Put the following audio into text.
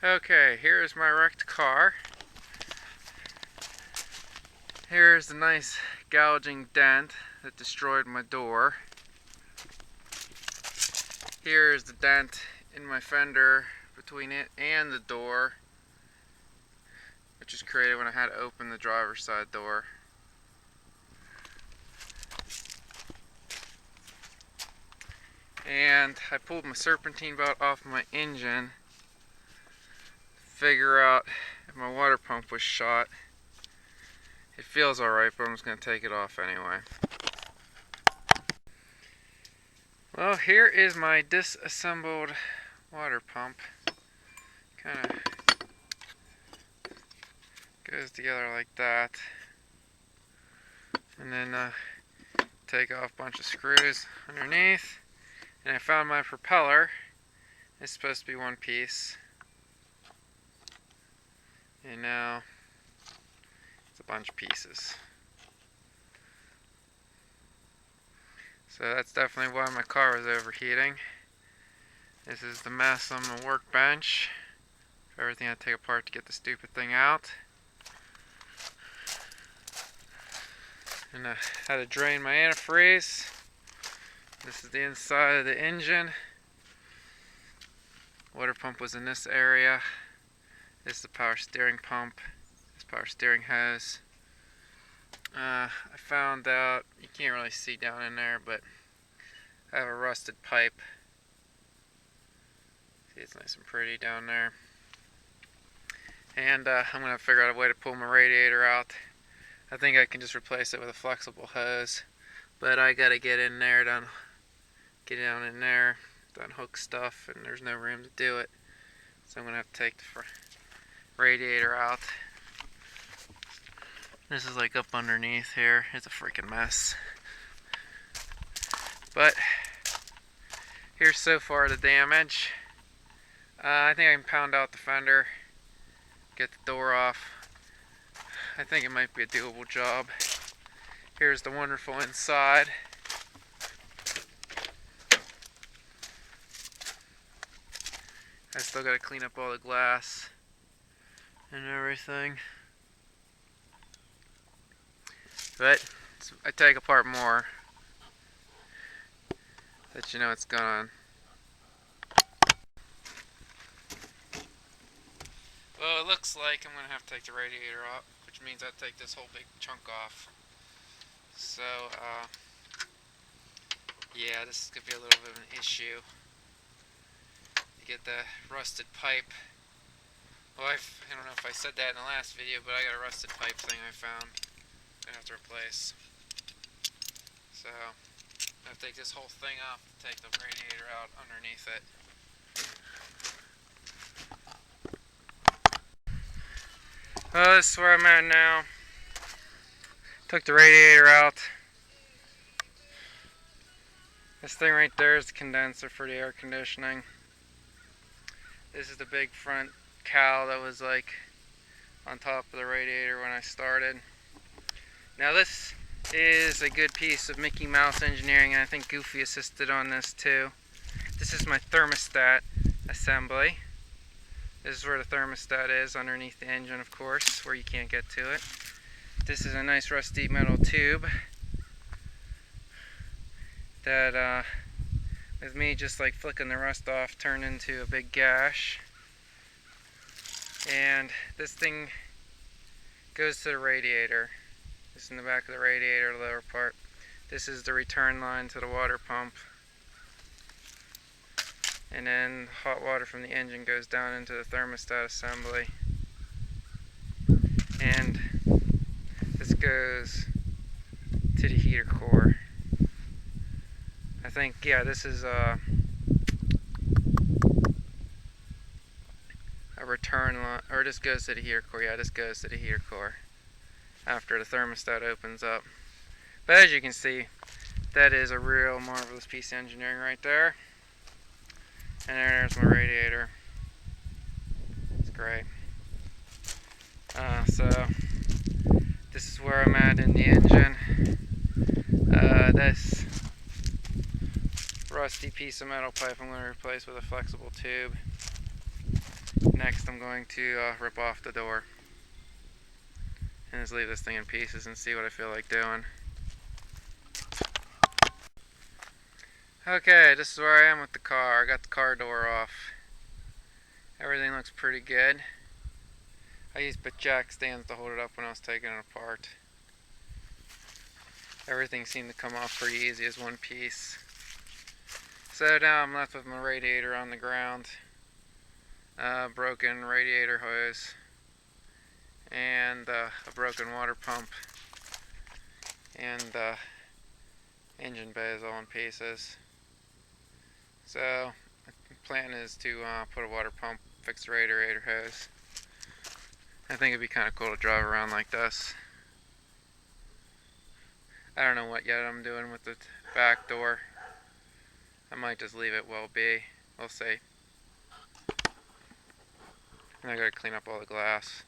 Okay, here's my wrecked car. Here's the nice gouging dent that destroyed my door. Here's the dent in my fender between it and the door, which was created when I had to open the driver's side door. And I pulled my serpentine belt off my engine to figure out if my water pump was shot. It feels alright, but I'm just going to take it off anyway. Well, here is my disassembled water pump. Kind of goes together like that. And then take off a bunch of screws underneath. And I found my propeller. It's supposed to be one piece. And now it's a bunch of pieces. So that's definitely why my car was overheating. This is the mess on the workbench. Everything I had to take apart to get the stupid thing out. And I had to drain my antifreeze. This is the inside of the engine. Water pump was in this area. This is the power steering pump. This power steering hose. I found out, you can't really see down in there, but I have a rusted pipe. See, it's nice and pretty down there. And I'm going to figure out a way to pull my radiator out. I think I can just replace it with a flexible hose, but I got to get in there, get down in there, unhook stuff, and there's no room to do it. So I'm going to have to take the radiator out. This is like up underneath here. It's a freaking mess. But here's so far the damage. I think I can pound out the fender, get the door off. I think it might be a doable job. Here's the wonderful inside. I still gotta clean up all the glass and everything. But I take apart more, let you know what's going on. Well, it looks like I'm going to have to take the radiator off, which means I have to take this whole big chunk off. So, yeah, this is going to be a little bit of an issue. You get the rusted pipe. Well, I don't know if I said that in the last video, but I got a rusted pipe thing I found. I'm going to have to replace. So, I have to take this whole thing off to take the radiator out underneath it. Well, this is where I'm at now. Took the radiator out. This thing right there is the condenser for the air conditioning. This is the big front cowl that was like on top of the radiator when I started. Now this is a good piece of Mickey Mouse engineering, and I think Goofy assisted on this too. This is my thermostat assembly. This is where the thermostat is, underneath the engine, of course, where you can't get to it. This is a nice rusty metal tube that, with me just like flicking the rust off, turned into a big gash. And this thing goes to the radiator. This is in the back of the radiator, the lower part. This is the return line to the water pump. And then hot water from the engine goes down into the thermostat assembly. And this goes to the heater core. I think, yeah, this is a return line, or this goes to the heater core. Yeah, this goes to the heater core after the thermostat opens up. But as you can see, that is a real marvelous piece of engineering right there. And there's my radiator. It's great. So this is where I'm at in the engine. This rusty piece of metal pipe I'm going to replace with a flexible tube. Next next I'm going to rip off the door and just leave this thing in pieces and see what I feel like doing. Okay, this is where I am with the car. I got the car door off. Everything looks pretty good. I used jack stands to hold it up when I was taking it apart. Everything seemed to come off pretty easy as one piece. So now I'm left with my radiator on the ground, broken radiator hose, and a broken water pump, and engine bay is all in pieces. So the plan is to put a water pump, fix the radiator hose. I think it'd be kind of cool to drive around like this. I don't know what yet I'm doing with the back door. I might just leave it well be. We'll see. And I gotta clean up all the glass.